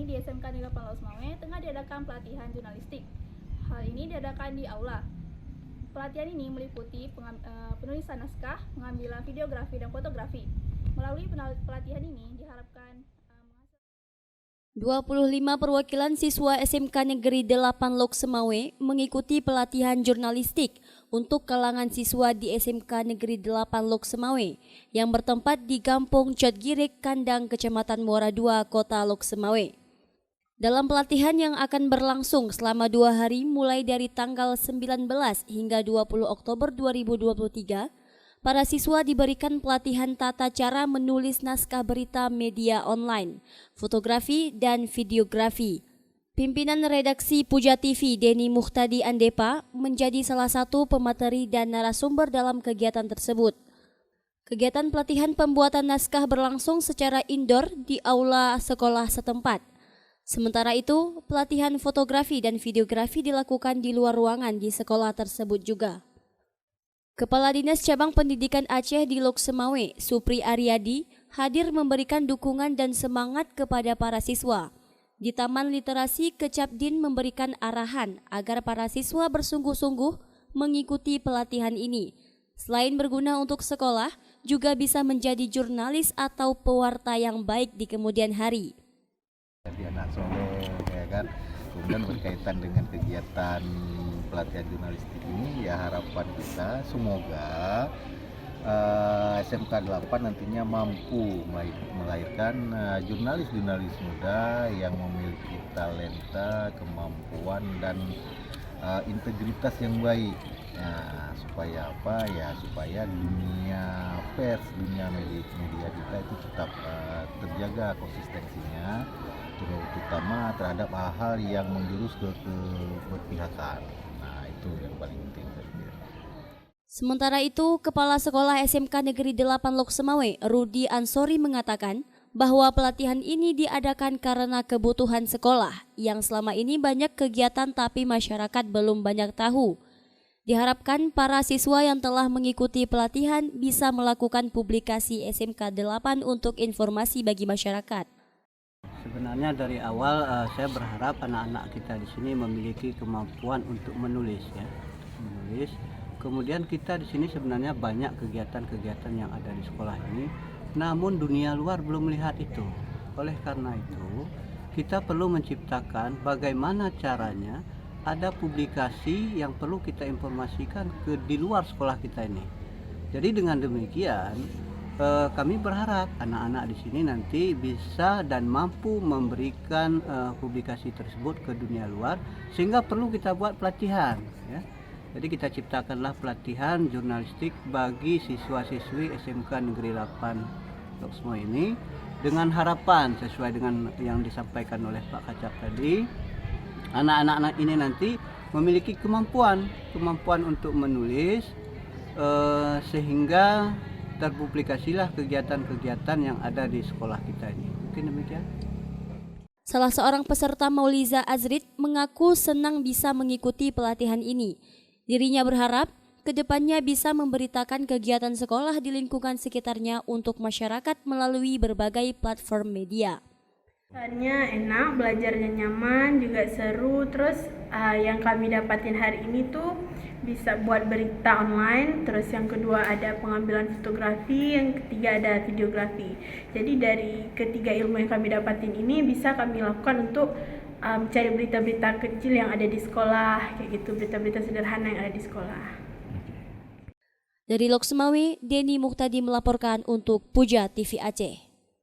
ini di SMK Negeri 8 Lok Semawe tengah diadakan pelatihan jurnalistik. Hal ini diadakan di aula. Pelatihan ini meliputi penulisan naskah, pengambilan videografi dan fotografi. Melalui pelatihan ini diharapkan 25 perwakilan siswa SMK Negeri 8 Lok Semawe mengikuti pelatihan jurnalistik untuk kalangan siswa di SMK Negeri 8 Lok Semawe yang bertempat di Kampung Cotgirek, Kandang, Kecamatan Muara II, Kota Lok Semawe. Dalam pelatihan yang akan berlangsung selama 2 hari mulai dari tanggal 19 hingga 20 Oktober 2023, para siswa diberikan pelatihan tata cara menulis naskah berita media online, fotografi, dan videografi. Pimpinan redaksi Puja TV, Denny Muhtadi Andepa, menjadi salah satu pemateri dan narasumber dalam kegiatan tersebut. Kegiatan pelatihan pembuatan naskah berlangsung secara indoor di aula sekolah setempat. Sementara itu, pelatihan fotografi dan videografi dilakukan di luar ruangan di sekolah tersebut juga. Kepala Dinas Cabang Pendidikan Aceh di Lok Semawe, Supri Aryadi, hadir memberikan dukungan dan semangat kepada para siswa. Di Taman Literasi, Kecapdin memberikan arahan agar para siswa bersungguh-sungguh mengikuti pelatihan ini. Selain berguna untuk sekolah, juga bisa menjadi jurnalis atau pewarta yang baik di kemudian hari. Jadi anak soleh, ya kan. Kemudian berkaitan dengan kegiatan pelatihan jurnalistik ini, ya harapan kita semoga SMK 8 nantinya mampu melahirkan jurnalis-jurnalis muda yang memiliki talenta, kemampuan, dan integritas yang baik. Nah, supaya apa ya? Supaya dunia pers, dunia media kita itu tetap terjaga konsistensinya, terutama terhadap hal-hal yang menjurus ke keberpihakan. Nah, itu yang paling penting. Sementara itu, Kepala Sekolah SMK Negeri 8 Lok Semawe, Rudi Ansori, mengatakan bahwa pelatihan ini diadakan karena kebutuhan sekolah yang selama ini banyak kegiatan tapi masyarakat belum banyak tahu. Diharapkan para siswa yang telah mengikuti pelatihan bisa melakukan publikasi SMK 8 untuk informasi bagi masyarakat. Sebenarnya dari awal saya berharap anak-anak kita di sini memiliki kemampuan untuk menulis, ya, menulis. Kemudian kita di sini sebenarnya banyak kegiatan-kegiatan yang ada di sekolah ini, namun dunia luar belum melihat itu. Oleh karena itu, kita perlu menciptakan bagaimana caranya ada publikasi yang perlu kita informasikan di luar sekolah kita ini. Jadi dengan demikian, kami berharap anak-anak di sini nanti bisa dan mampu memberikan publikasi tersebut ke dunia luar, sehingga perlu kita buat pelatihan, ya. Jadi kita ciptakanlah pelatihan jurnalistik bagi siswa-siswi SMK Negeri 8 Lok Semawe ini dengan harapan sesuai dengan yang disampaikan oleh Pak Kacap tadi, anak-anak ini nanti memiliki kemampuan untuk menulis sehingga terpublikasilah kegiatan-kegiatan yang ada di sekolah kita ini. Mungkin demikian. Salah seorang peserta, Mauliza Azrid, mengaku senang bisa mengikuti pelatihan ini. Dirinya berharap kedepannya bisa memberitakan kegiatan sekolah di lingkungan sekitarnya untuk masyarakat melalui berbagai platform media. Soalnya enak, belajarnya nyaman, juga seru. Terus yang kami dapatin hari ini tuh bisa buat berita online. Terus yang kedua ada pengambilan fotografi, yang ketiga ada videografi. Jadi dari ketiga ilmu yang kami dapatin ini bisa kami lakukan untuk cari berita-berita kecil yang ada di sekolah, kayak gitu, berita-berita sederhana yang ada di sekolah. Dari Lok Semawe, Denny Muhtadi melaporkan untuk Puja TV Aceh.